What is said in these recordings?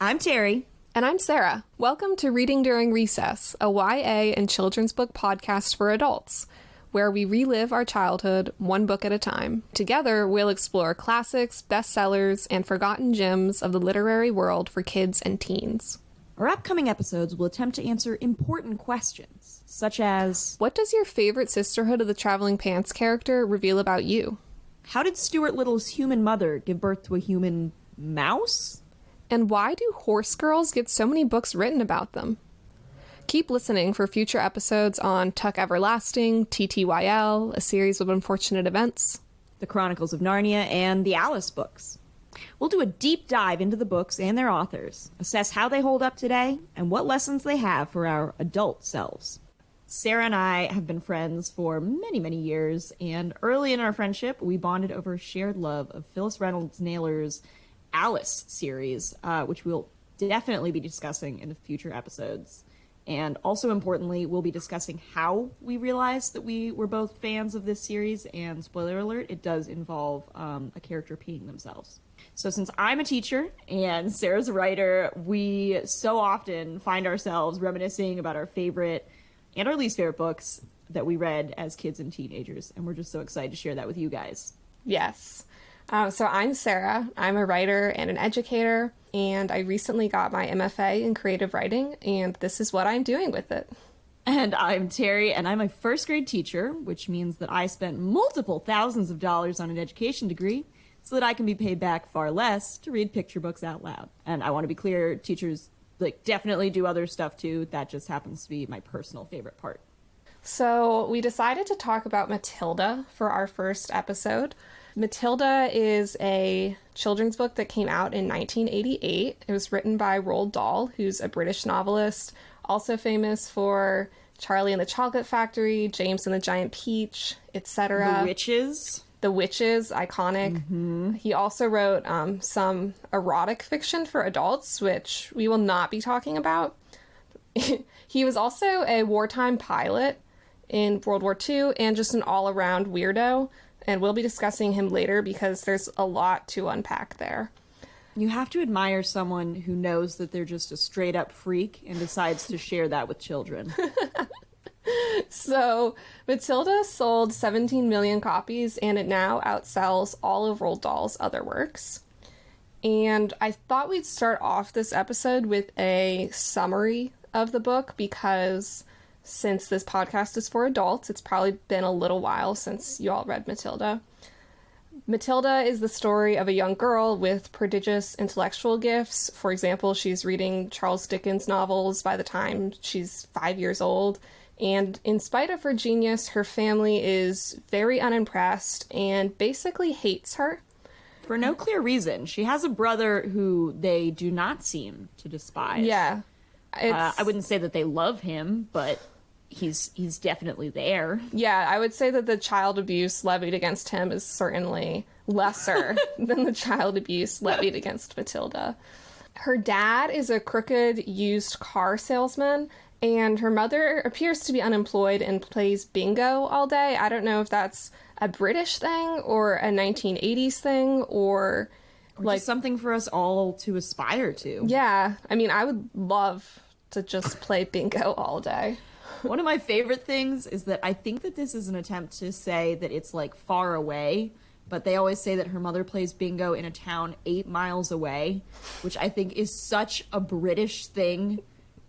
I'm Terri. And I'm Sarah. Welcome to Reading During Recess, a YA and children's book podcast for adults, where we relive our childhood one book at a time. Together, we'll explore classics, bestsellers, and forgotten gems of the literary world for kids and teens. Our upcoming episodes will attempt to answer important questions, such as, what does your favorite Sisterhood of the Traveling Pants character reveal about you? How did Stuart Little's human mother give birth to a human mouse? And why do horse girls get so many books written about them? Keep listening for future episodes on Tuck Everlasting, TTYL, A Series of Unfortunate Events, The Chronicles of Narnia, and the Alice books. We'll do a deep dive into the books and their authors, assess how they hold up today, and what lessons they have for our adult selves. Sarah and I have been friends for many, many years, and early in our friendship, we bonded over a shared love of Phyllis Reynolds Naylor's Alice series, which we'll definitely be discussing in the future episodes. And also importantly, we'll be discussing how we realized that we were both fans of this series, and spoiler alert, it does involve a character peeing themselves. So since I'm a teacher and Sarah's a writer, we so often find ourselves reminiscing about our favorite and our least favorite books that we read as kids and teenagers, and we're just so excited to share that with you guys. Yes. So I'm Sarah. I'm a writer and an educator, and I recently got my MFA in creative writing, and this is what I'm doing with it. And I'm Terri, and I'm a first grade teacher, which means that I spent multiple thousands of dollars on an education degree so that I can be paid back far less to read picture books out loud. And I want to be clear, teachers definitely do other stuff too. That just happens to be my personal favorite part. So we decided to talk about Matilda for our first episode. Matilda is a children's book that came out in 1988. It was written by Roald Dahl, who's a British novelist, also famous for Charlie and the Chocolate Factory, James and the Giant Peach, etc. The Witches. The Witches, iconic. Mm-hmm. He also wrote some erotic fiction for adults, which we will not be talking about. He was also a wartime pilot in World War II and just an all-around weirdo. And we'll be discussing him later because there's a lot to unpack there. You have to admire someone who knows that they're just a straight-up freak and decides to share that with children. So, Matilda sold 17 million copies, and it now outsells all of Roald Dahl's other works. And I thought we'd start off this episode with a summary of the book because since this podcast is for adults, it's probably been a little while since you all read Matilda. Matilda is the story of a young girl with prodigious intellectual gifts. For example, she's reading Charles Dickens novels by the time she's 5 years old. And in spite of her genius, her family is very unimpressed and basically hates her. For no clear reason. She has a brother who they do not seem to despise. Yeah. I wouldn't say that they love him, but he's definitely there. Yeah, I would say that the child abuse levied against him is certainly lesser than the child abuse levied against Matilda. Her dad is a crooked used car salesman, and her mother appears to be unemployed and plays bingo all day. I don't know if that's a British thing or a 1980s thing or just something for us all to aspire to. Yeah, I mean, I would love to just play bingo all day. One of my favorite things is that I think that this is an attempt to say that it's far away, but they always say that her mother plays bingo in a town 8 miles away, which I think is such a British thing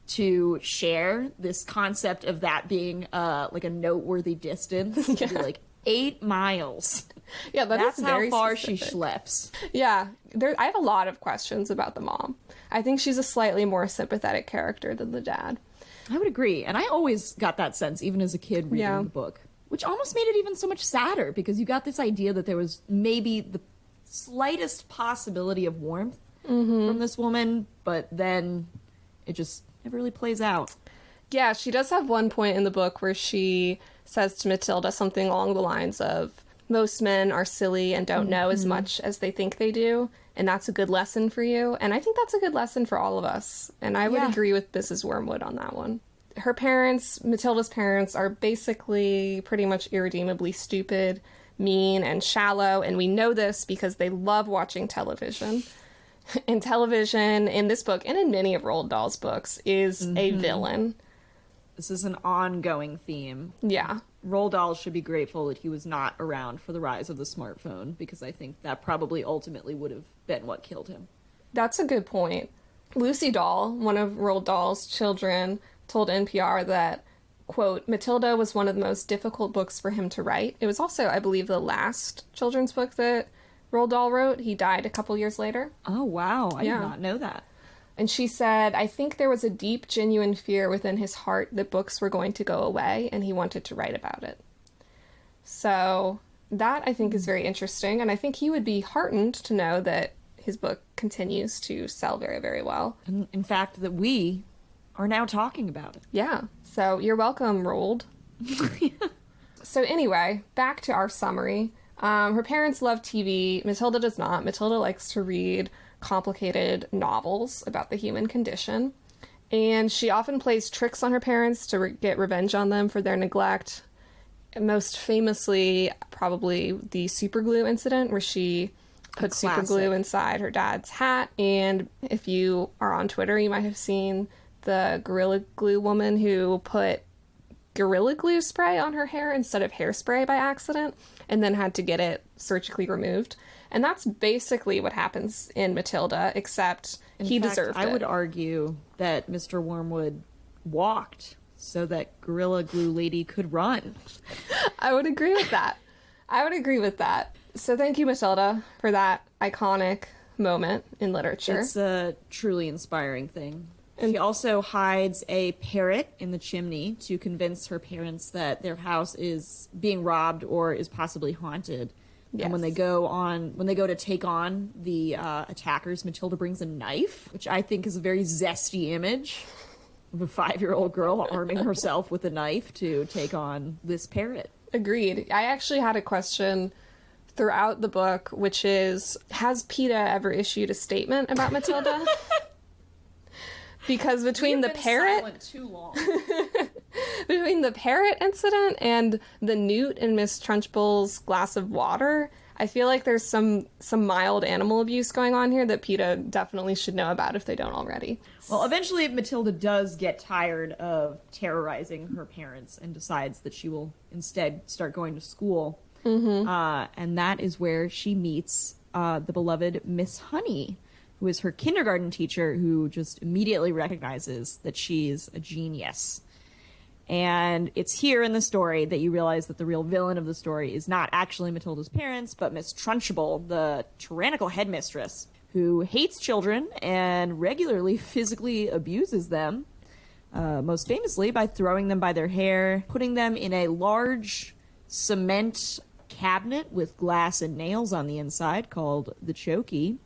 to share, this concept of that being a noteworthy distance. Yeah. To be 8 miles. Yeah, that's is how very far specific. she schleps. Yeah, I have a lot of questions about the mom. I think she's a slightly more sympathetic character than the dad. I would agree, and I always got that sense, even as a kid reading the book, which almost made it even so much sadder, because you got this idea that there was maybe the slightest possibility of warmth from this woman, but then it just never really plays out. Yeah, she does have one point in the book where she says to Matilda something along the lines of, most men are silly and don't know as much as they think they do, and that's a good lesson for you. And I think that's a good lesson for all of us. And I would agree with Mrs. Wormwood on that one. Her parents, Matilda's parents, are basically pretty much irredeemably stupid, mean, and shallow, and we know this because they love watching television. in television, in this book, and in many of Roald Dahl's books, is a villain. This is an ongoing theme. Yeah. Roald Dahl should be grateful that he was not around for the rise of the smartphone, because I think that probably ultimately would have been what killed him. That's a good point. Lucy Dahl, one of Roald Dahl's children, told NPR that, quote, Matilda was one of the most difficult books for him to write. It was also, I believe, the last children's book that Roald Dahl wrote. He died a couple years later. Oh, wow. I did not know that. And she said, I think there was a deep, genuine fear within his heart that books were going to go away, and he wanted to write about it. So that, I think, is very interesting, and I think he would be heartened to know that his book continues to sell very, very well. And in fact, that we are now talking about it. Yeah. So you're welcome, Roald. So anyway, back to our summary. Her parents love TV. Matilda does not. Matilda likes to read complicated novels about the human condition. And she often plays tricks on her parents to get revenge on them for their neglect. Most famously, probably the superglue incident, where she put superglue inside her dad's hat. And if you are on Twitter, you might have seen the Gorilla Glue woman who put Gorilla Glue spray on her hair instead of hairspray by accident, and then had to get it surgically removed. And that's basically what happens in Matilda, except he deserved it. I would argue that Mr. Wormwood walked so that Gorilla Glue Lady could run. I would agree with that. So thank you, Matilda, for that iconic moment in literature. It's a truly inspiring thing. She also hides a parrot in the chimney to convince her parents that their house is being robbed or is possibly haunted. Yes. And when they go to take on the attackers, Matilda brings a knife, which I think is a very zesty image of a 5-year-old girl arming herself with a knife to take on this parrot. Agreed. I actually had a question throughout the book, which is, has PETA ever issued a statement about Matilda? Because between the parrot too long. between the parrot incident and the newt in Miss Trunchbull's glass of water, I feel like there's some mild animal abuse going on here that PETA definitely should know about if they don't already. Well, eventually Matilda does get tired of terrorizing her parents and decides that she will instead start going to school. Mm-hmm. And that is where she meets the beloved Miss Honey, who is her kindergarten teacher, who just immediately recognizes that she's a genius. And it's here in the story that you realize that the real villain of the story is not actually Matilda's parents, but Miss Trunchbull, the tyrannical headmistress, who hates children and regularly physically abuses them, most famously by throwing them by their hair, putting them in a large cement cabinet with glass and nails on the inside called the Chokey.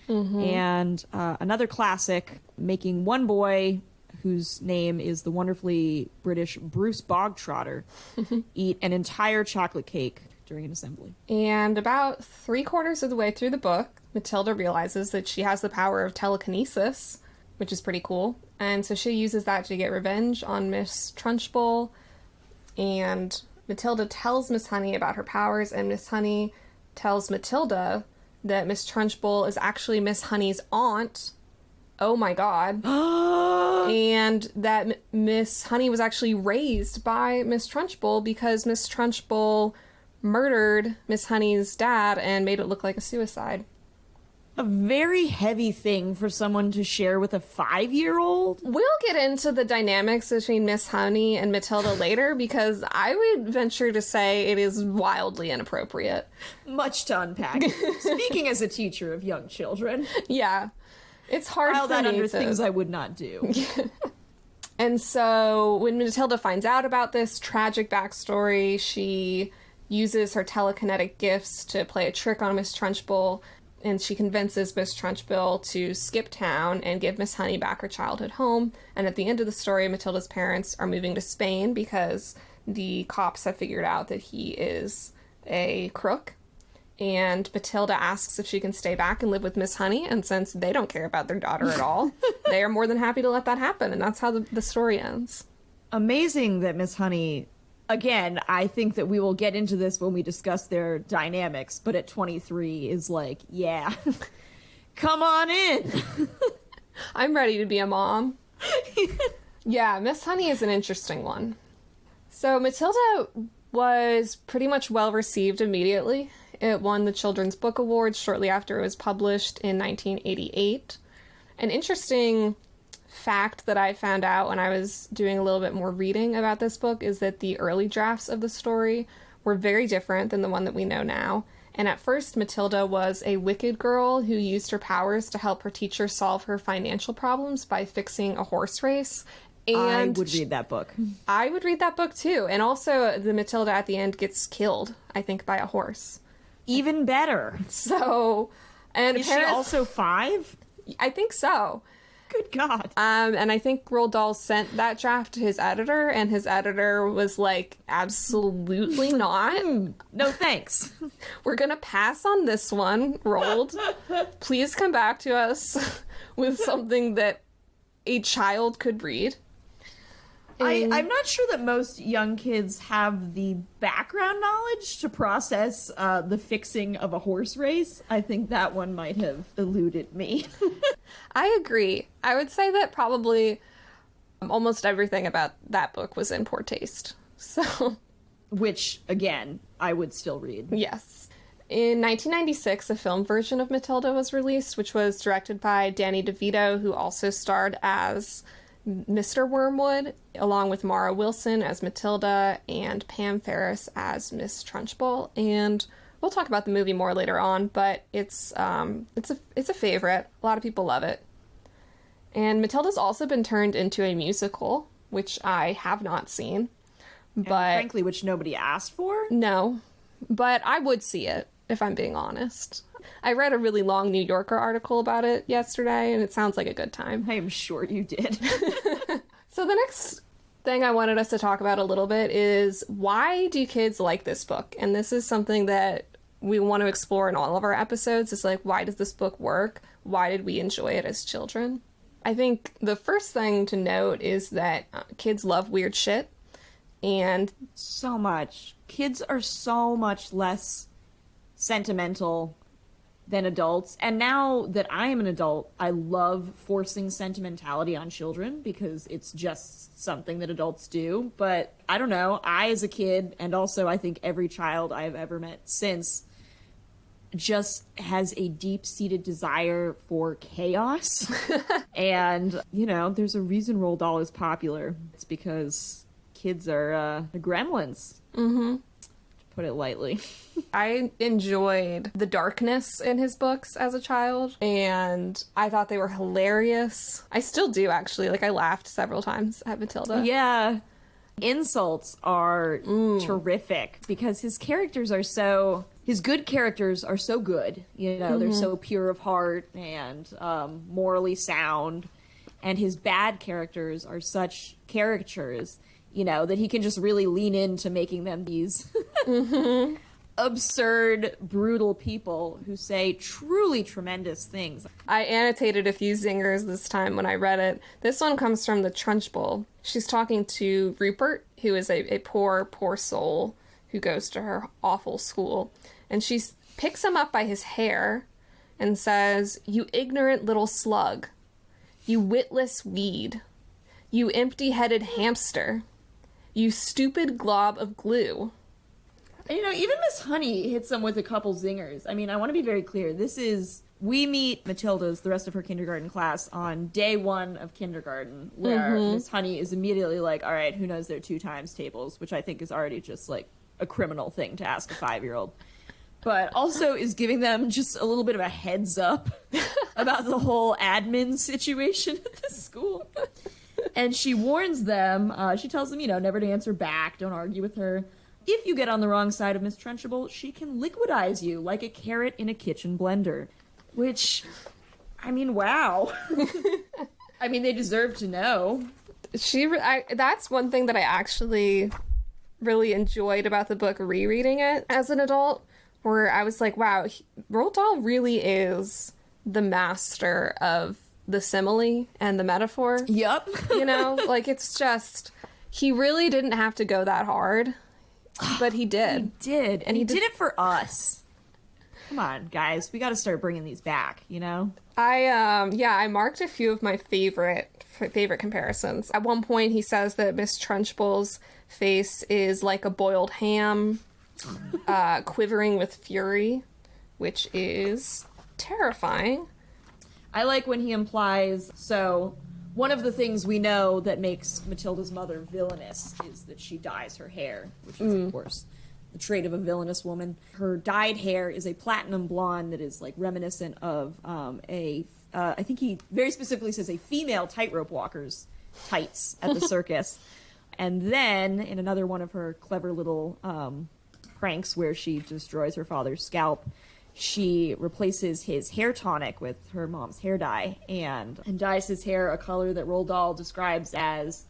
Mm-hmm. And another classic, making one boy, whose name is the wonderfully British Bruce Bogtrotter, eat an entire chocolate cake during an assembly. And about 3/4 of the way through the book, Matilda realizes that she has the power of telekinesis, which is pretty cool. And so she uses that to get revenge on Miss Trunchbull. And Matilda tells Miss Honey about her powers, and Miss Honey tells Matilda that Miss Trunchbull is actually Miss Honey's aunt. Oh my god. And that Miss Honey was actually raised by Miss Trunchbull because Miss Trunchbull murdered Miss Honey's dad and made it look like a suicide. A very heavy thing for someone to share with a 5-year-old. We'll get into the dynamics between Miss Honey and Matilda later, because I would venture to say it is wildly inappropriate. Much to unpack. Speaking as a teacher of young children. Yeah. It's hard file for that me under to... things I would not do. And so when Matilda finds out about this tragic backstory, she uses her telekinetic gifts to play a trick on Miss Trunchbull, and she convinces Miss Trunchbull to skip town and give Miss Honey back her childhood home. And at the end of the story, Matilda's parents are moving to Spain because the cops have figured out that he is a crook. And Matilda asks if she can stay back and live with Miss Honey, and since they don't care about their daughter at all, they are more than happy to let that happen, and that's how the story ends. Amazing that Miss Honey, again, I think that we will get into this when we discuss their dynamics, but at 23 is like, yeah, Come on in. I'm ready to be a mom. Yeah, Miss Honey is an interesting one. So Matilda was pretty much well received immediately. It won the Children's Book Award shortly after it was published in 1988. An interesting fact that I found out when I was doing a little bit more reading about this book is that the early drafts of the story were very different than the one that we know now. And at first, Matilda was a wicked girl who used her powers to help her teacher solve her financial problems by fixing a horse race. And I would read that book. I would read that book too. And also, the Matilda at the end gets killed, I think, by a horse. Even better. So, and is she also 5? I think so. Good God. And I think Roald Dahl sent that draft to his editor, and his editor was like, absolutely not. No thanks. We're gonna pass on this one, Roald. Please come back to us with something that a child could read. I'm not sure that most young kids have the background knowledge to process the fixing of a horse race. I think that one might have eluded me. I agree. I would say that probably almost everything about that book was in poor taste. So, which, again, I would still read. Yes. In 1996, a film version of Matilda was released, which was directed by Danny DeVito, who also starred as Mr. Wormwood, along with Mara Wilson as Matilda and Pam Ferris as Miss Trunchbull. And we'll talk about the movie more later on, but it's a favorite. A lot of people love it. And Matilda's also been turned into a musical, which I have not seen. But and frankly, which nobody asked for? No. But I would see it, if I'm being honest. I read a really long New Yorker article about it yesterday, and it sounds like a good time. I am sure you did. So the next thing I wanted us to talk about a little bit is, why do kids like this book? And this is something that we want to explore in all of our episodes. It's like, why does this book work? Why did we enjoy it as children? I think the first thing to note is that kids love weird shit. And so much. Kids are so much less sentimental than adults. And now that I am an adult, I love forcing sentimentality on children because it's just something that adults do. But I don't know, I as a kid, and also I think every child I have ever met since, just has a deep-seated desire for chaos. And, you know, there's a reason Roald Dahl is popular. It's because kids are gremlins. Mm-hmm. To put it lightly. I enjoyed the darkness in his books as a child, and I thought they were hilarious. I still do, actually. Like, I laughed several times at Matilda. Yeah. Insults are terrific because his characters are so... His good characters are so good. You know, they're so pure of heart and morally sound. And his bad characters are such caricatures, you know, that he can just really lean into making them these absurd, brutal people who say truly tremendous things. I annotated a few zingers this time when I read it. This one comes from the Trunchbull. She's talking to Rupert, who is a poor, poor soul who goes to her awful school. And she picks him up by his hair and says, "You ignorant little slug. You witless weed. You empty-headed hamster. You stupid glob of glue." And, you know, even Miss Honey hits them with a couple zingers. I mean, I want to be very clear. We meet Matilda's, the rest of her kindergarten class, on day 1 of kindergarten, where Miss Honey is immediately like, all right, who knows their 2 times tables, which I think is already just, like, a criminal thing to ask a 5-year-old. But also is giving them just a little bit of a heads up about the whole admin situation at the school. And she warns them, she tells them, you know, never to answer back, don't argue with her. If you get on the wrong side of Miss Trunchbull, she can liquidize you like a carrot in a kitchen blender. Which, I mean, wow. I mean, they deserve to know. That's one thing that I actually really enjoyed about the book, rereading it as an adult, where I was like, wow, Roald Dahl really is the master of the simile and the metaphor. Yep. You know, like, it's just, he really didn't have to go that hard, but he did. He did. And he did it for us. Come on, guys. We got to start bringing these back, I marked a few of my favorite comparisons. At one point, he says that Miss Trunchbull's face is like a boiled ham, quivering with fury, which is terrifying. I like when he implies, one of the things we know that makes Matilda's mother villainous is that she dyes her hair, which is, of course, the trait of a villainous woman. Her dyed hair is a platinum blonde that is, like, reminiscent of I think he very specifically says a female tightrope walker's tights at the circus. And then, in another one of her clever little pranks where she destroys her father's scalp, she replaces his hair tonic with her mom's hair dye and dyes his hair a color that Roald Dahl describes as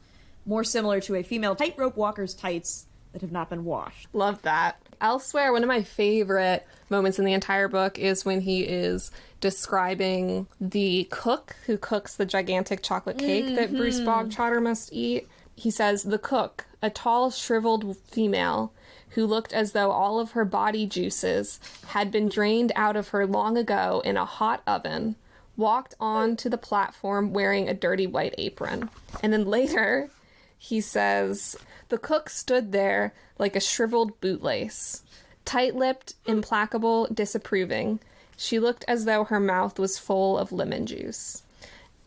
more similar to a female tightrope walker's tights that have not been washed. Love that. Elsewhere, one of my favorite moments in the entire book is when he is describing the cook who cooks the gigantic chocolate cake that Bruce Bogtrotter must eat. He says, "The cook, a tall, shriveled female, who looked as though all of her body juices had been drained out of her long ago in a hot oven, walked on to the platform wearing a dirty white apron." And then later, he says, "The cook stood there like a shriveled bootlace, tight-lipped, implacable, disapproving. She looked as though her mouth was full of lemon juice."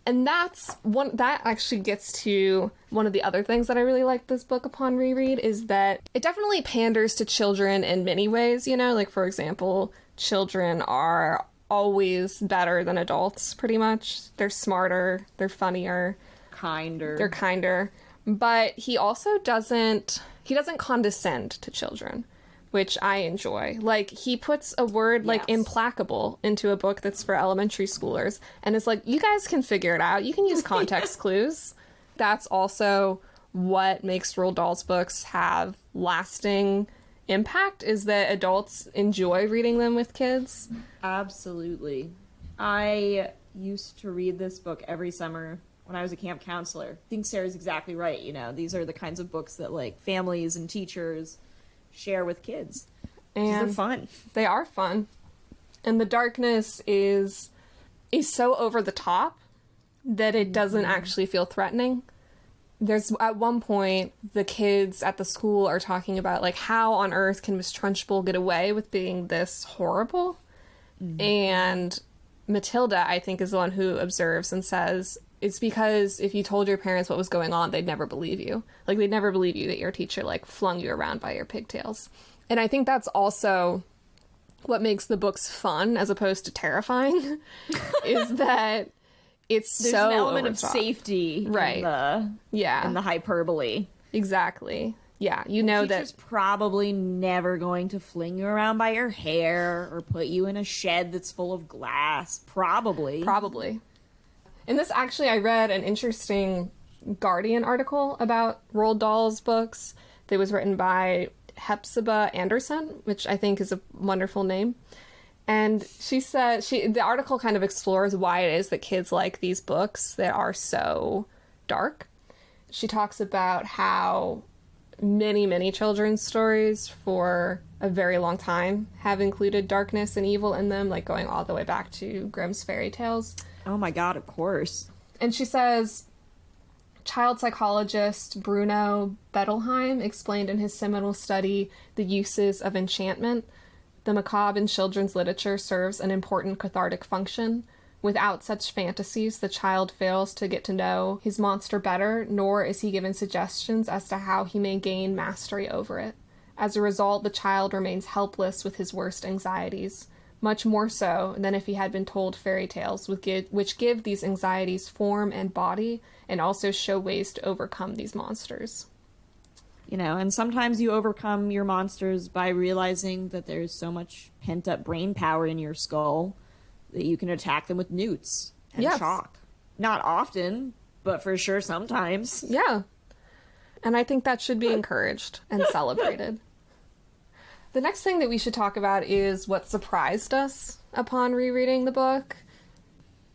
And that actually gets to one of the other things that I really like this book upon reread, is that it definitely panders to children in many ways, like, for example, children are always better than adults, pretty much. They're smarter, they're funnier. They're kinder. But he also doesn't condescend to children, which I enjoy. Like, he puts a word like implacable into a book that's for elementary schoolers, and it's like, you guys can figure it out. You can use context clues. That's also what makes Roald Dahl's books have lasting impact, is that adults enjoy reading them with kids. Absolutely. I used to read this book every summer when I was a camp counselor. I think Sarah's exactly right. These are the kinds of books that, like, families and teachers share with kids. And they're fun. They are fun. And the darkness is so over the top that it doesn't actually feel threatening. There's, at one point, the kids at the school are talking about, like, how on earth can Miss Trunchbull get away with being this horrible? And Matilda, I think, is the one who observes and says, it's because if you told your parents what was going on, they'd never believe you. Like, they'd never believe you that your teacher, like, flung you around by your pigtails. And I think that's also what makes the books fun as opposed to terrifying, is that there's an element of safety, right? In the hyperbole. Exactly. Yeah, that teacher's probably never going to fling you around by your hair or put you in a shed that's full of glass. Probably. And this, actually, I read an interesting Guardian article about Roald Dahl's books that was written by Hepzibah Anderson, which I think is a wonderful name. And she said, the article kind of explores why it is that kids like these books that are so dark. She talks about how many, many children's stories for a very long time have included darkness and evil in them, like going all the way back to Grimm's fairy tales. Oh my god, of course. And she says, child psychologist Bruno Bettelheim explained in his seminal study, The Uses of Enchantment, the macabre in children's literature serves an important cathartic function. Without such fantasies, the child fails to get to know his monster better, nor is he given suggestions as to how he may gain mastery over it. As a result, the child remains helpless with his worst anxieties, much more so than if he had been told fairy tales which give these anxieties form and body, and also show ways to overcome these monsters. And sometimes you overcome your monsters by realizing that there's so much pent-up brain power in your skull that you can attack them with newts and chalk. Not often, but for sure sometimes. Yeah. And I think that should be encouraged and celebrated. The next thing that we should talk about is what surprised us upon rereading the book.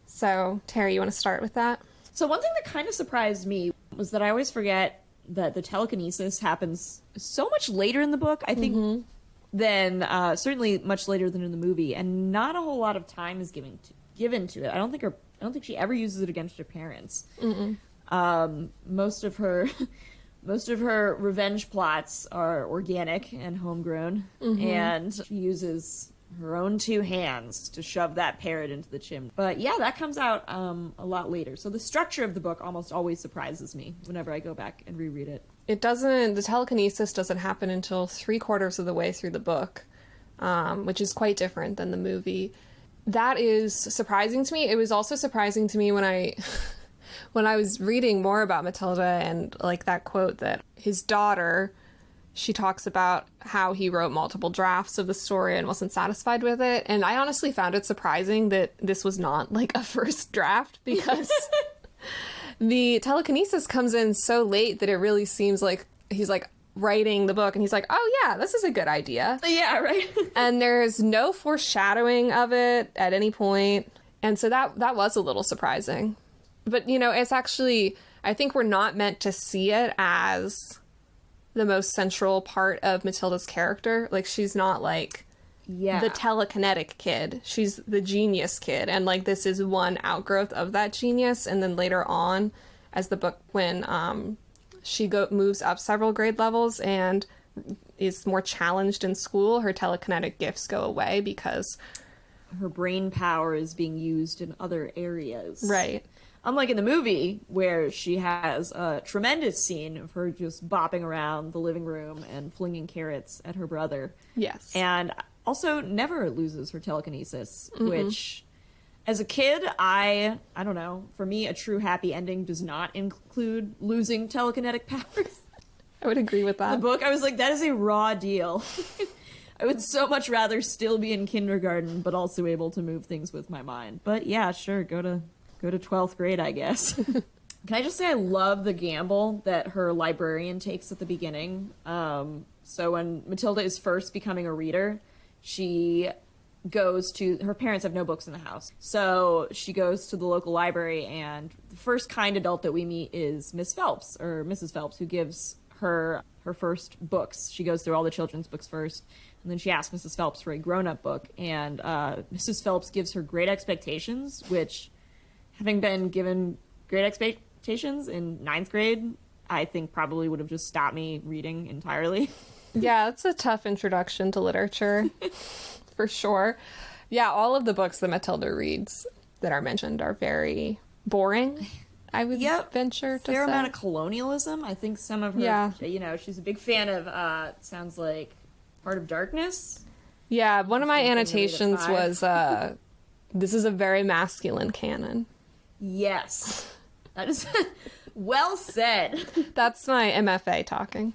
So, Terri, you want to start with that? So one thing that kind of surprised me was that I always forget that the telekinesis happens so much later in the book. I think than certainly much later than in the movie, and not a whole lot of time is given to it. I don't think she ever uses it against her parents. Most of her revenge plots are organic and homegrown, and she uses her own two hands to shove that parrot into the chimney. But yeah, that comes out a lot later. So the structure of the book almost always surprises me whenever I go back and reread it. The telekinesis doesn't happen until 3/4 of the way through the book, which is quite different than the movie. That is surprising to me. It was also surprising to me when I was reading more about Matilda, and like that quote that his daughter, she talks about how he wrote multiple drafts of the story and wasn't satisfied with it. And I honestly found it surprising that this was not like a first draft, because the telekinesis comes in so late that it really seems like he's like writing the book and he's like, oh yeah, this is a good idea. Yeah, right. And there's no foreshadowing of it at any point. And so that was a little surprising. But, you know, it's actually, I think we're not meant to see it as the most central part of Matilda's character. Like, she's not like the telekinetic kid. She's the genius kid. And like, this is one outgrowth of that genius. And then later on, as the book, when she moves up several grade levels and is more challenged in school, her telekinetic gifts go away because her brain power is being used in other areas. Right. Unlike in the movie, where she has a tremendous scene of her just bopping around the living room and flinging carrots at her brother. Yes. And also never loses her telekinesis, which, as a kid, I don't know, for me, a true happy ending does not include losing telekinetic powers. I would agree with that. The book, I was like, that is a raw deal. I would so much rather still be in kindergarten, but also able to move things with my mind. But yeah, sure, go to 12th grade, I guess. Can I just say I love the gamble that her librarian takes at the beginning? So when Matilda is first becoming a reader, she goes to... Her parents have no books in the house. So she goes to the local library, and the first kind adult that we meet is Miss Phelps, or Mrs. Phelps, who gives her first books. She goes through all the children's books first, and then she asks Mrs. Phelps for a grown-up book. And Mrs. Phelps gives her Great Expectations, which... Having been given Great Expectations in 9th grade, I think probably would have just stopped me reading entirely. Yeah, it's a tough introduction to literature, for sure. Yeah, all of the books that Matilda reads that are mentioned are very boring, I would venture to say. Fair amount of colonialism. I think some of her, you know, she's a big fan of, sounds like, Heart of Darkness. Yeah, one of my annotations was, this is a very masculine canon. Yes. That is well said. That's my MFA talking.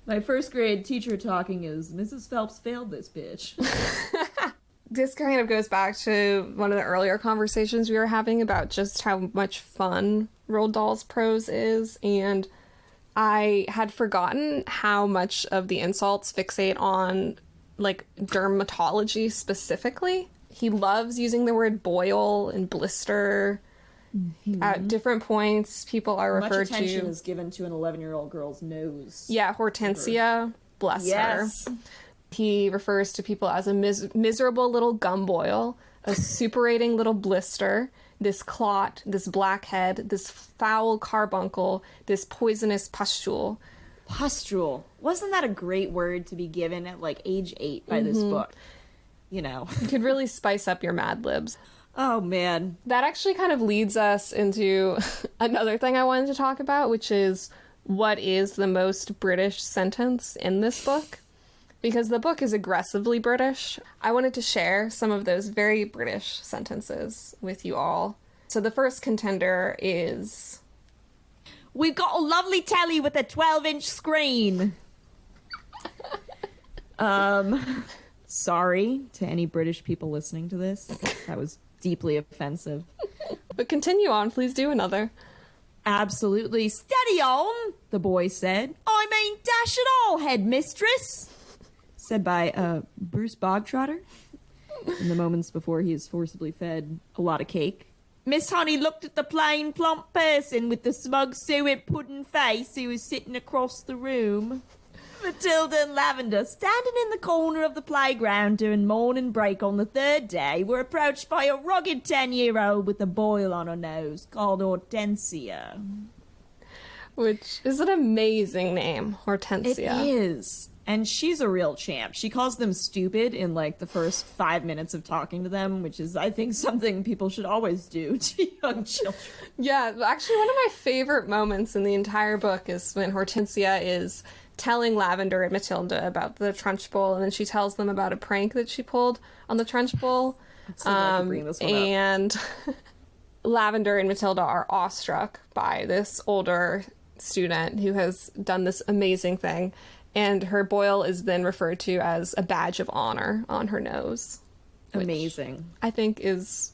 My first grade teacher talking is, Mrs. Phelps failed this bitch. This kind of goes back to one of the earlier conversations we were having about just how much fun Roald Dahl's prose is, and I had forgotten how much of the insults fixate on, like, dermatology specifically. He loves using the word boil and blister. At different points, people are referred to... Much attention is given to an 11-year-old girl's nose. Yeah, Hortensia, bless her. He refers to people as a miserable little gumboil, a suppurating little blister, this clot, this blackhead, this foul carbuncle, this poisonous pustule. Pustule. Wasn't that a great word to be given at, like, age 8 by this book? You know. You could really spice up your Mad Libs. Oh, man. That actually kind of leads us into another thing I wanted to talk about, which is what is the most British sentence in this book? Because the book is aggressively British. I wanted to share some of those very British sentences with you all. So the first contender is... We've got a lovely telly with a 12-inch screen. Sorry to any British people listening to this. That was deeply offensive. But continue on, please do another. Absolutely. Steady on, the boy said. I mean, dash it all, headmistress. Said by Bruce Bogtrotter in the moments before he is forcibly fed a lot of cake. Miss Honey looked at the plain, plump person with the smug suet pudding face who was sitting across the room. Matilda and Lavender, standing in the corner of the playground during morning break on the third day, were approached by a rugged 10-year-old with a boil on her nose called Hortensia. Which is an amazing name, Hortensia. It is. And she's a real champ. She calls them stupid in, like, the first 5 minutes of talking to them, which is, I think, something people should always do to young children. Yeah, actually, one of my favorite moments in the entire book is when Hortensia is telling Lavender and Matilda about the Trunchbull, and then she tells them about a prank that she pulled on the Trunchbull. And Lavender and Matilda are awestruck by this older student who has done this amazing thing. And her boil is then referred to as a badge of honor on her nose. Amazing. I think is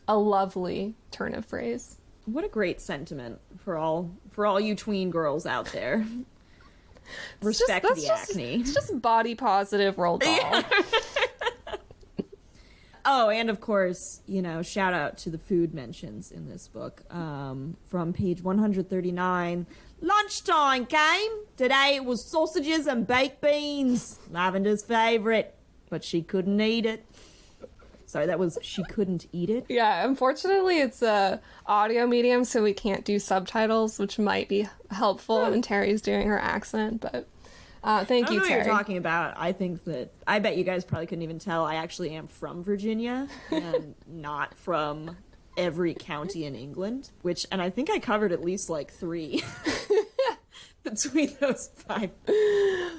a lovely turn of phrase. What a great sentiment for all you tween girls out there. Respect the acne. It's just body positive Roald Dahl. Oh, and of course, shout out to the food mentions in this book. From page 139. Lunchtime came. Today it was sausages and baked beans. Lavender's favorite, but she couldn't eat it. Sorry, that was she couldn't eat it? Yeah, unfortunately it's a audio medium, so we can't do subtitles, which might be helpful when Terry's doing her accent, but thank you, I don't know Terri. what you're talking about. I bet you guys probably couldn't even tell I actually am from Virginia and not from every county in England, and I think I covered at least like 3 between those 5.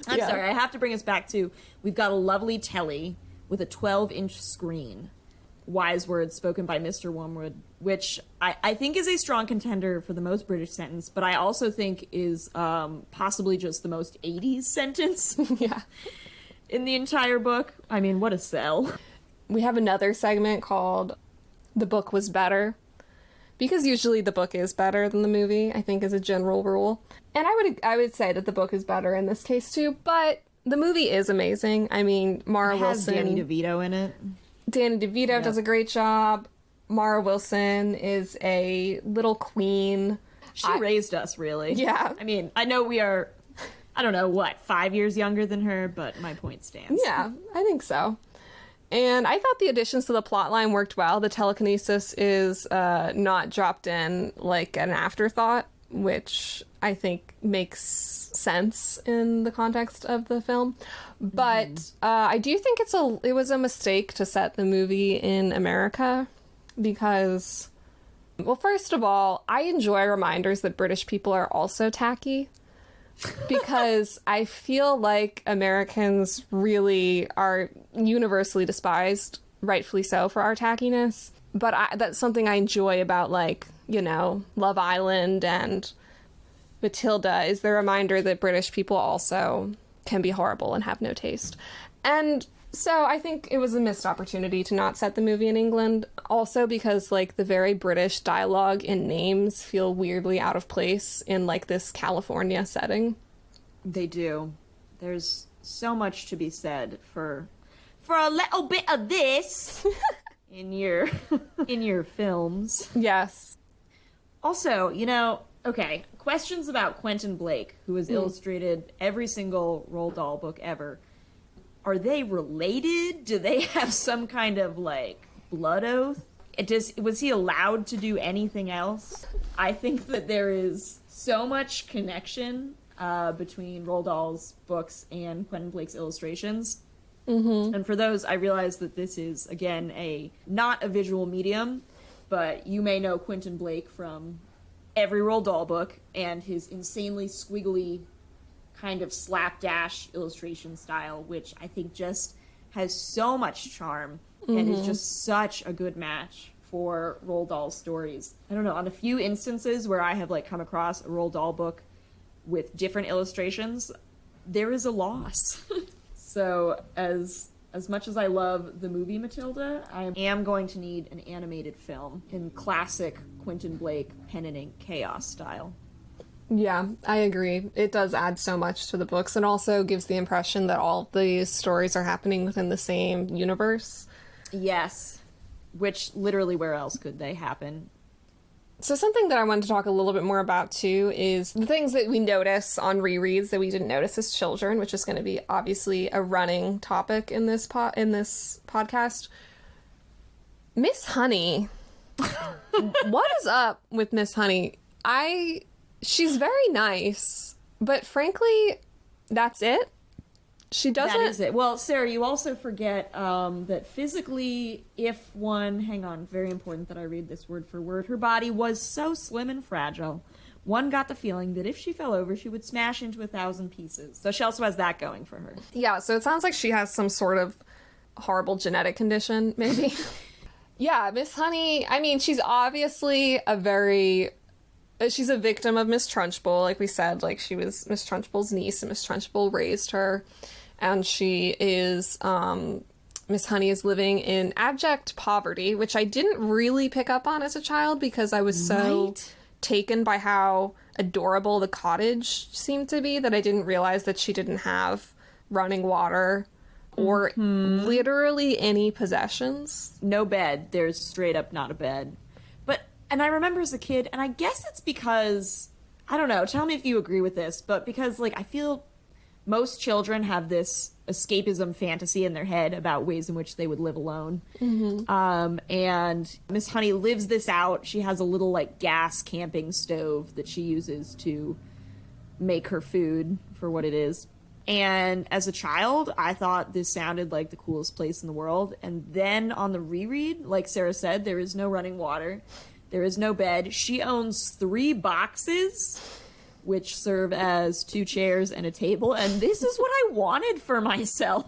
I'm sorry, I have to bring us back to, we've got a lovely telly with a 12-inch screen. Wise words spoken by Mr. Wormwood, which I think is a strong contender for the most British sentence, but I also think is possibly just the most 80s sentence in the entire book. I mean, what a sell. We have another segment called The Book Was Better, because usually the book is better than the movie, I think, is a general rule. And I would say that the book is better in this case too, but the movie is amazing. I mean, Mara Wilson... It has Danny DeVito in it. Danny DeVito does a great job. Mara Wilson is a little queen. She raised us, really. Yeah. I mean, I know we are, 5 years younger than her, but my point stands. Yeah, I think so. And I thought the additions to the plotline worked well. The telekinesis is not dropped in like an afterthought, which I think makes sense in the context of the film. But I do think it was a mistake to set the movie in America because, well, first of all, I enjoy reminders that British people are also tacky. Because I feel like Americans really are universally despised, rightfully so, for our tackiness. But that's something I enjoy about, like, Love Island and Matilda, is the reminder that British people also can be horrible and have no taste. And so I think it was a missed opportunity to not set the movie in England. Also because, like, the very British dialogue and names feel weirdly out of place in, like, this California setting. They do. There's so much to be said for a little bit of this in your films. Yes. Also, okay, questions about Quentin Blake, who has illustrated every single Roald Dahl book ever. Are they related? Do they have some kind of, like, blood oath? Was he allowed to do anything else? I think that there is so much connection between Roald Dahl's books and Quentin Blake's illustrations. Mm-hmm. And for those, I realize that this is, again, not a visual medium, but you may know Quentin Blake from every Roald Dahl book and his insanely squiggly kind of slapdash illustration style, which I think just has so much charm and is just such a good match for Roald Dahl stories. I don't know, on a few instances where I have like come across a Roald Dahl book with different illustrations, there is a loss. So as much as I love the movie Matilda, I am going to need an animated film in classic Quentin Blake pen and ink chaos style. Yeah, I agree. It does add so much to the books and also gives the impression that all these stories are happening within the same universe. Yes. Which, literally, where else could they happen? So something that I wanted to talk a little bit more about, too, is the things that we notice on rereads that we didn't notice as children, which is going to be obviously a running topic in this podcast. Miss Honey. What is up with Miss Honey? She's very nice, but frankly, that's it. She doesn't... That is it. Well, Sarah, you also forget that physically, if one... Hang on, very important that I read this word for word. Her body was so slim and fragile, one got the feeling that if she fell over, she would smash into 1,000 pieces. So she also has that going for her. Yeah, so it sounds like she has some sort of horrible genetic condition, maybe. Yeah, Miss Honey, I mean, she's obviously she's a victim of Miss Trunchbull, like we said. Like, she was Miss Trunchbull's niece, and Miss Trunchbull raised her. And she is, Miss Honey is living in abject poverty, which I didn't really pick up on as a child because I was so taken by how adorable the cottage seemed to be that I didn't realize that she didn't have running water or literally any possessions. No bed. There's straight up not a bed. And I remember as a kid, and I guess it's because, I don't know, tell me if you agree with this, but because, like, I feel most children have this escapism fantasy in their head about ways in which they would live alone. And Miss Honey lives this out. She has a little, like, gas camping stove that she uses to make her food for what it is. And as a child, I thought this sounded like the coolest place in the world. And then on the reread, like Sarah said, there is no running water. There is no bed. She owns 3 boxes, which serve as 2 chairs and a table. And this is what I wanted for myself.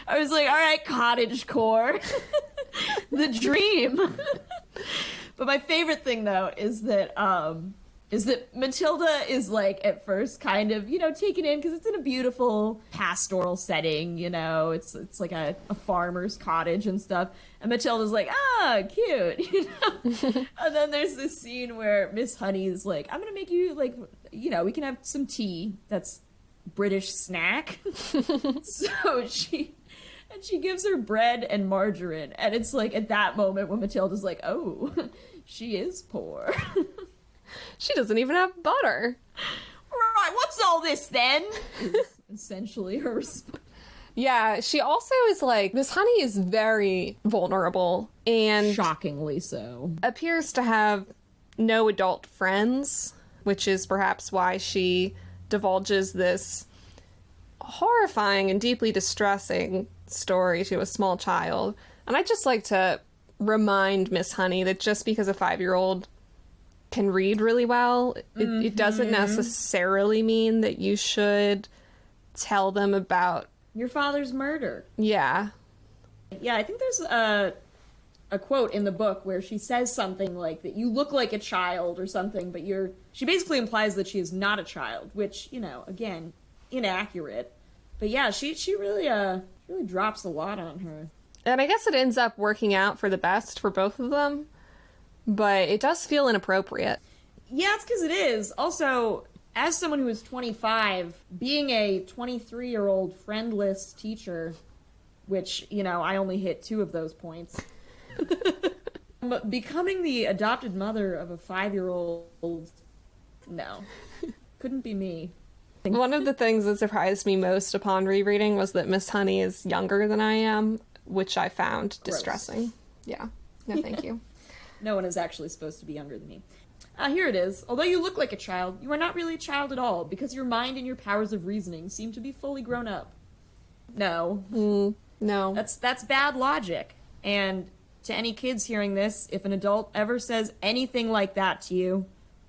I was like, all right, cottagecore. The dream. But my favorite thing, though, is that Matilda is, like, at first kind of, you know, taken in because it's in a beautiful pastoral setting, you know. It's like a farmer's cottage and stuff. And Matilda's like, cute, you know. And then there's this scene where Miss Honey's like, I'm going to make you, like, you know, we can have some tea. That's British snack. So she gives her bread and margarine. And it's like at that moment when Matilda's like, oh, she is poor. She doesn't even have butter. Right, what's all this then? Is essentially her response. Yeah, she also is like, Miss Honey is very vulnerable and shockingly so. Appears to have no adult friends, which is perhaps why she divulges this horrifying and deeply distressing story to a small child. And I'd just like to remind Miss Honey that just because a 5-year-old can read really well, it doesn't necessarily mean that you should tell them about your father's murder. Yeah. Yeah, I think there's a quote in the book where she says something like that you look like a child or something, but she basically implies that she is not a child, which, you know, again, inaccurate. But yeah, she really drops a lot on her. And I guess it ends up working out for the best for both of them, but it does feel inappropriate. Yeah, it's because it is. Also, as someone who is 25, being a 23-year-old friendless teacher, which, you know, I only hit 2 of those points, but becoming the adopted mother of a 5-year-old, no, couldn't be me. One of the things that surprised me most upon rereading was that Miss Honey is younger than I am, which I found distressing. Yeah. No, thank you. No one is actually supposed to be younger than me. Here it is. Although you look like a child, you are not really a child at all, because your mind and your powers of reasoning seem to be fully grown up. No. No. That's bad logic. And to any kids hearing this, if an adult ever says anything like that to you,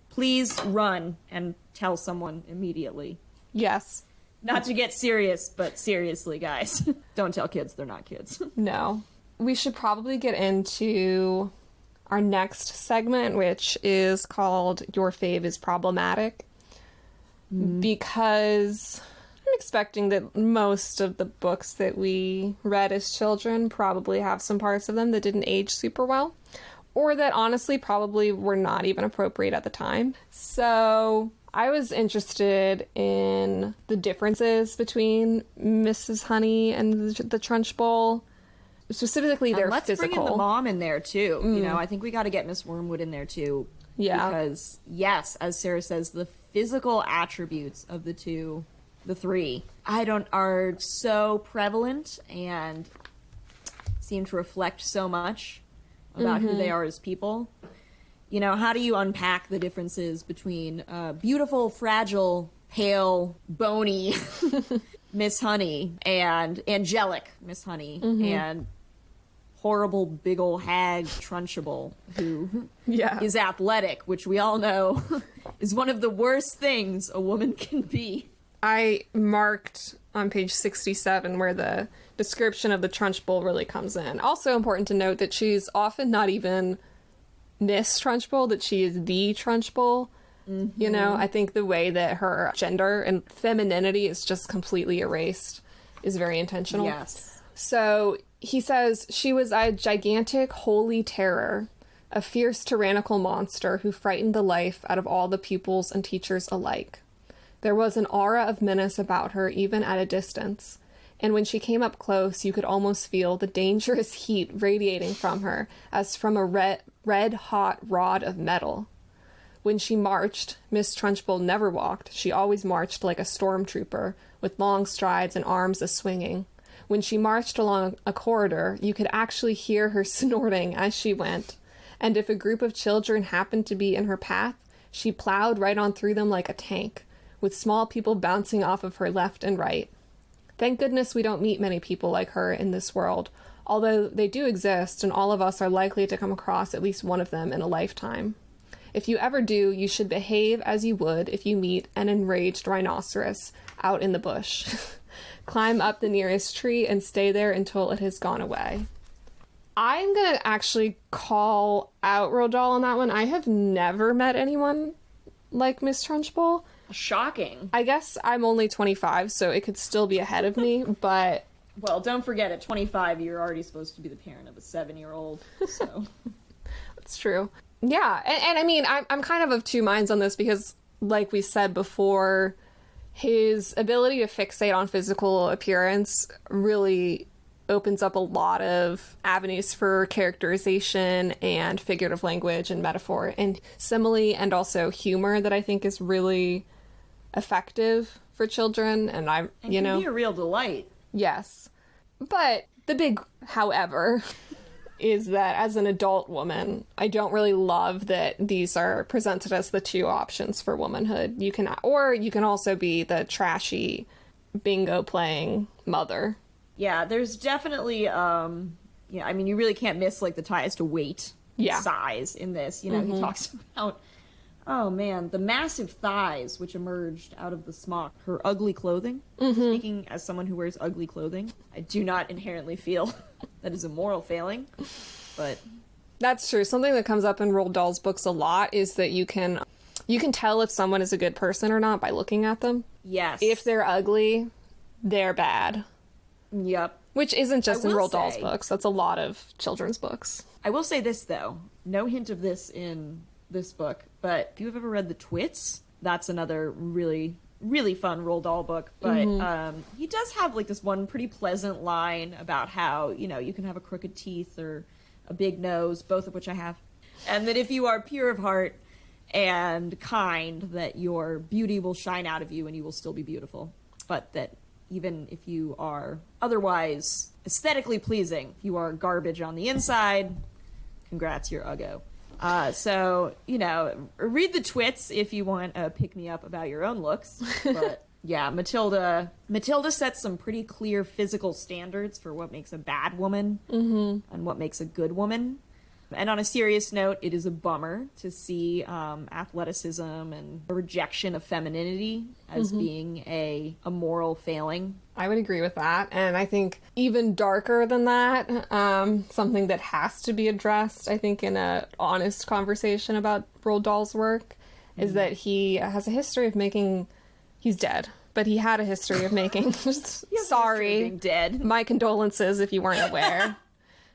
please run and tell someone immediately. Yes. Not to get serious, but seriously, guys. Don't tell kids they're not kids. No. We should probably get into our next segment, which is called Your Fave is Problematic. Because I'm expecting that most of the books that we read as children probably have some parts of them that didn't age super well, or that honestly probably were not even appropriate at the time. So I was interested in the differences between Mrs. Honey and the Trunchbull. Specifically, their let's physical. Bring in the mom in there too. You know, I think we got to get Miss Wormwood in there too. Yeah. Because, yes, as Sarah says, the physical attributes of the three, are so prevalent and seem to reflect so much about who they are as people. You know, how do you unpack the differences between beautiful, fragile, pale, bony Miss Honey and angelic Miss Honey and horrible big ol' hag Trunchbull, who is athletic, which we all know is one of the worst things a woman can be. I marked on page 67 where the description of the Trunchbull really comes in. Also important to note that she's often not even Miss Trunchbull, that she is the Trunchbull. You know, I think the way that her gender and femininity is just completely erased is very intentional. Yes. So he says, she was a gigantic holy terror, a fierce tyrannical monster who frightened the life out of all the pupils and teachers alike. There was an aura of menace about her even at a distance, and when she came up close, you could almost feel the dangerous heat radiating from her as from a red-hot rod of metal. When she marched, Miss Trunchbull never walked. She always marched like a stormtrooper, with long strides and arms a-swinging. When she marched along a corridor, you could actually hear her snorting as she went. And if a group of children happened to be in her path, she plowed right on through them like a tank, with small people bouncing off of her left and right. Thank goodness we don't meet many people like her in this world, although they do exist, and all of us are likely to come across at least one of them in a lifetime. If you ever do, you should behave as you would if you meet an enraged rhinoceros out in the bush. Climb up the nearest tree and stay there until it has gone away. I'm going to actually call out Roald Dahl on that one. I have never met anyone like Miss Trunchbull. Shocking. I guess I'm only 25, so it could still be ahead of me, but... Well, don't forget, at 25, you're already supposed to be the parent of a 7-year-old, so... That's true. Yeah, and I mean, I'm kind of two minds on this because, like we said before, his ability to fixate on physical appearance really opens up a lot of avenues for characterization and figurative language and metaphor and simile and also humor that I think is really effective for children. And you know, can be a real delight. Yes. But the big however is that as an adult woman, I don't really love that these are presented as the two options for womanhood. You can also be the trashy bingo playing mother. Yeah, there's definitely I mean, you really can't miss like the ties to weight, size in this. You know, he talks about, oh man, the massive thighs which emerged out of the smock, her ugly clothing. Speaking as someone who wears ugly clothing, I do not inherently feel that is a moral failing, but that's true. Something that comes up in Roald Dahl's books a lot is that you can tell if someone is a good person or not by looking at them. Yes. If they're ugly, they're bad. Yep. Which isn't just in Roald Dahl's books. That's a lot of children's books. I will say this, though. No hint of this in this book, but if you've ever read The Twits, that's another really, really fun Roald Dahl book. But he does have like this one pretty pleasant line about how, you know, you can have a crooked teeth or a big nose, both of which I have. And that if you are pure of heart and kind, that your beauty will shine out of you and you will still be beautiful. But that even if you are otherwise aesthetically pleasing, if you are garbage on the inside, congrats, you're uggo. So, you know, read The Twits if you want to pick me up about your own looks. But yeah, Matilda sets some pretty clear physical standards for what makes a bad woman and what makes a good woman. And on a serious note, it is a bummer to see athleticism and a rejection of femininity as being a moral failing. I would agree with that. And I think even darker than that, something that has to be addressed, I think, in an honest conversation about Roald Dahl's work, is that he has a history of making... He's dead, but he had a history of making... Sorry. Being dead. My condolences if you weren't aware.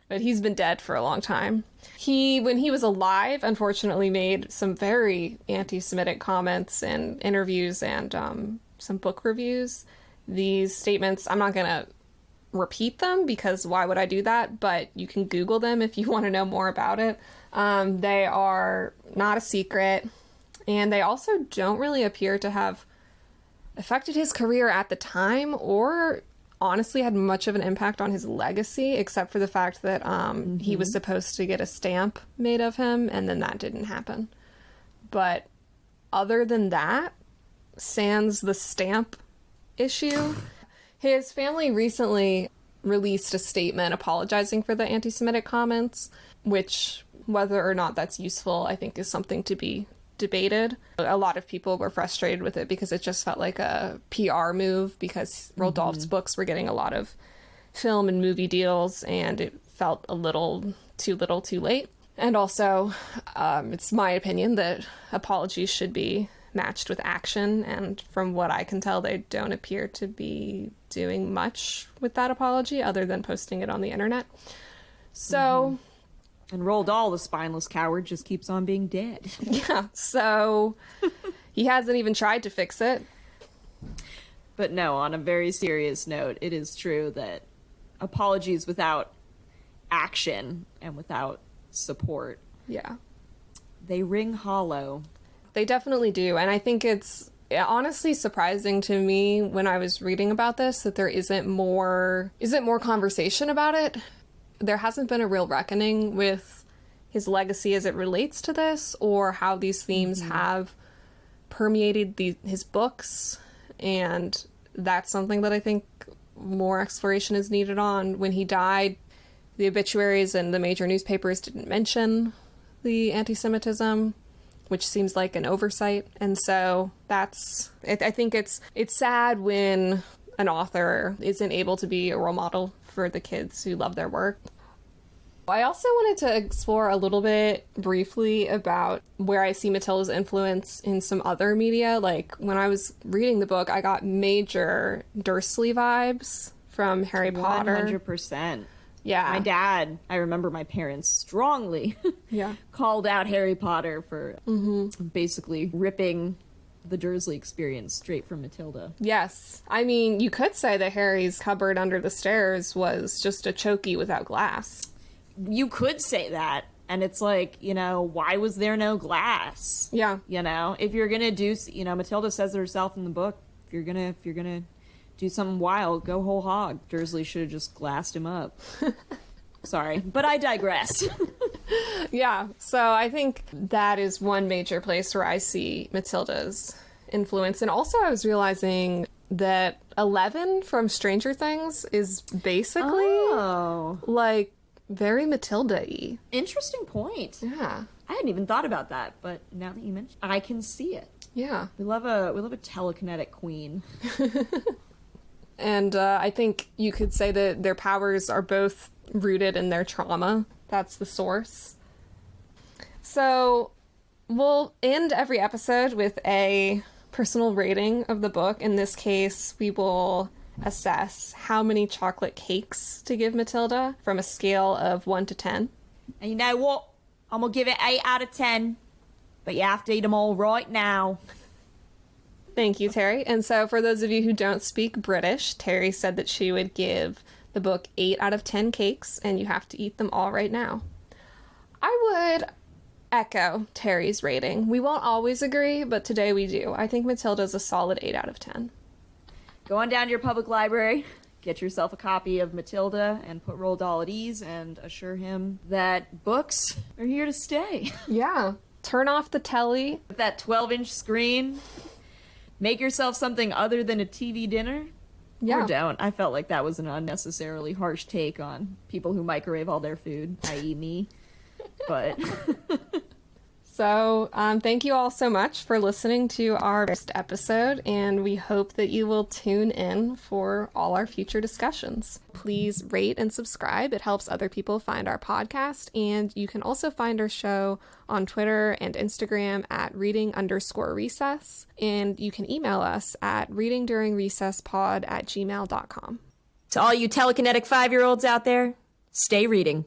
But he's been dead for a long time. He, when he was alive, unfortunately made some very anti-Semitic comments and interviews and some book reviews. These statements, I'm not going to repeat them because why would I do that? But you can Google them if you want to know more about it. They are not a secret, and they also don't really appear to have affected his career at the time or honestly had much of an impact on his legacy, except for the fact that he was supposed to get a stamp made of him, and then that didn't happen. But other than that, sans the stamp issue, his family recently released a statement apologizing for the anti-Semitic comments, which, whether or not that's useful, I think is something to be debated. A lot of people were frustrated with it because it just felt like a PR move because Roald Dahl's books were getting a lot of film and movie deals, and it felt a little too late. And also, it's my opinion that apologies should be matched with action, and from what I can tell, they don't appear to be doing much with that apology other than posting it on the internet. So... And Roald Dahl, the spineless coward, just keeps on being dead. Yeah, so he hasn't even tried to fix it. But no, on a very serious note, it is true that apologies without action and without support, yeah, they ring hollow. They definitely do. And I think it's honestly surprising to me when I was reading about this that there isn't more conversation about it. There hasn't been a real reckoning with his legacy as it relates to this, or how these themes have permeated his books. And that's something that I think more exploration is needed on. When he died, the obituaries and the major newspapers didn't mention the anti-Semitism, which seems like an oversight. And so I think it's sad when an author isn't able to be a role model for the kids who love their work. I also wanted to explore a little bit briefly about where I see Matilda's influence in some other media. Like, when I was reading the book, I got major Dursley vibes from Harry Potter. 100%. Yeah. My dad, I remember my parents strongly called out Harry Potter for basically ripping the Dursley experience straight from Matilda. Yes. I mean, you could say that Harry's cupboard under the stairs was just a chokey without glass. You could say that, and it's like, why was there no glass? Yeah. If you're gonna do, Matilda says it herself in the book, if you're gonna do something wild, go whole hog. Dursley should have just glassed him up. Sorry, but I digress. Yeah, so I think that is one major place where I see Matilda's influence. And also I was realizing that 11 from Stranger Things is basically like very Matilda-y. Interesting point. Yeah. I hadn't even thought about that, but now that you mention it, I can see it. Yeah. We love a telekinetic queen. And I think you could say that their powers are both rooted in their trauma. That's the source. So we'll end every episode with a personal rating of the book. In this case, we will assess how many chocolate cakes to give Matilda from a scale of 1 to 10. And you know what? I'm going to give it 8 out of 10. But you have to eat them all right now. Thank you, Terri. And so for those of you who don't speak British, Terri said that she would give the book 8 out of 10 cakes, and you have to eat them all right now. I would echo Terri's rating. We won't always agree, but today we do. I think Matilda's a solid 8 out of 10. Go on down to your public library, get yourself a copy of Matilda, and put Roald Dahl at ease, and assure him that books are here to stay. Yeah. Turn off the telly. With that 12-inch screen, make yourself something other than a TV dinner. Yeah. Or don't. I felt like that was an unnecessarily harsh take on people who microwave all their food, i.e. me. But... So, thank you all so much for listening to our first episode, and we hope that you will tune in for all our future discussions. Please rate and subscribe. It helps other people find our podcast, and you can also find our show on Twitter and Instagram at reading_recess, and you can email us at readingduringrecesspod@gmail.com. To all you telekinetic 5-year-olds out there, stay reading.